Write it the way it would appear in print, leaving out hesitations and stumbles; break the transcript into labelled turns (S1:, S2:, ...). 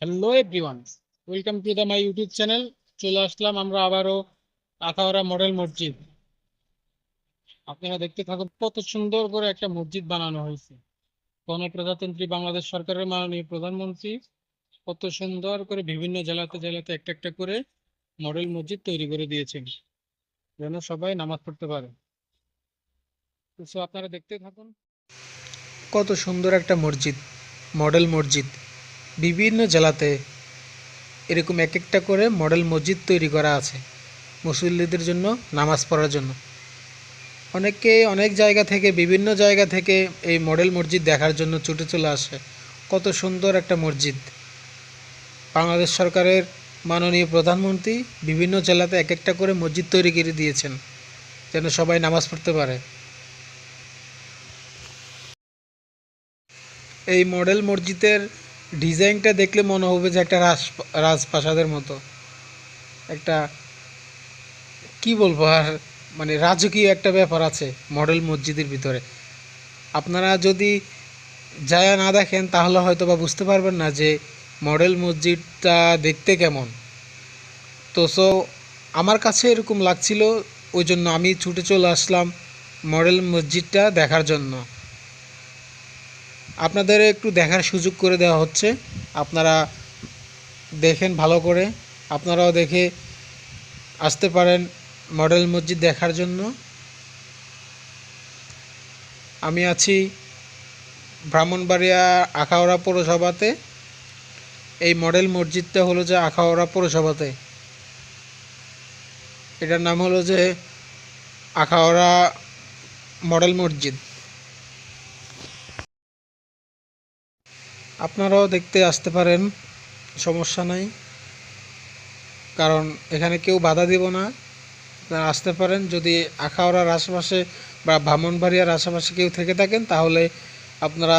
S1: Hello everyone, welcome to the my YouTube channel. চলে আসলাম আমরা আবারও আখাউড়া মডেল মসজিদ। আপনারা দেখতে থাকুন কত সুন্দর করে একটা মসজিদ বানানো হয়েছে। গণপ্রজাতন্ত্রী বাংলাদেশ সরকারের মাননীয় প্রধানমন্ত্রী কত সুন্দর করে বিভিন্ন জেলাতে জেলাতে একটা একটা করে মডেল মসজিদ তৈরি করে দিয়েছেন, যেন সবাই নামাজ পড়তে পারে। তো আপনারা দেখতে থাকুন।
S2: কত সুন্দর একটা মসজিদ, মডেল মসজিদ। বিভিন্ন জেলাতে এরকম এক একটা করে মডেল মসজিদ তৈরি করা আছে মুসল্লিদের জন্য, নামাজ পড়ার জন্য। অনেকে অনেক জায়গা থেকে, বিভিন্ন জায়গা থেকে এই মডেল মসজিদ দেখার জন্য ছুটে চলে আসে। কত সুন্দর একটা মসজিদ। বাংলাদেশ সরকারের মাননীয় প্রধানমন্ত্রী বিভিন্ন জেলাতে এক একটা করে মসজিদ তৈরি করে দিয়েছেন, যেন সবাই নামাজ পড়তে পারে। এই মডেল মসজিদের ডিজাইনটা দেখলে মনে হবে যে একটা রাজপ্রাসাদের মতো একটা, কি বলবো আর, মানে রাজকীয় একটা ব্যাপার আছে মডেল মসজিদের ভিতরে। আপনারা যদি যায় না দেখেন তাহলে হয়তো বা বুঝতে পারবেন না যে মডেল মসজিদটা দেখতে কেমন। আমার কাছে এরকম লাগছিল, ওই জন্য আমি ছুটে চলে আসলাম মডেল মসজিদটা দেখার জন্য। আপনাদের একটু দেখার সুযোগ করে দেওয়া হচ্ছে, আপনারা দেখেন ভালো করে, আপনারাও দেখে আসতে পারেন মডেল মসজিদ দেখার জন্য। আমি আছি ব্রাহ্মণবাড়িয়া আখাউড়া পৌরসভাতে। এই মডেল মসজিদটা হলো যে আখাউড়া পৌরসভাতে, এটার নাম হলো যে আখাউড়া মডেল মসজিদ। আপনারাও দেখতে আসতে পারেন, সমস্যা নাই, কারণ এখানে কেউ বাধা দিব না। আপনারা আসতে পারেন। যদি আখাউড়ার আশেপাশে বা ব্রাহ্মণবাড়িয়ার আশেপাশে কেউ থেকে থাকেন তাহলে আপনারা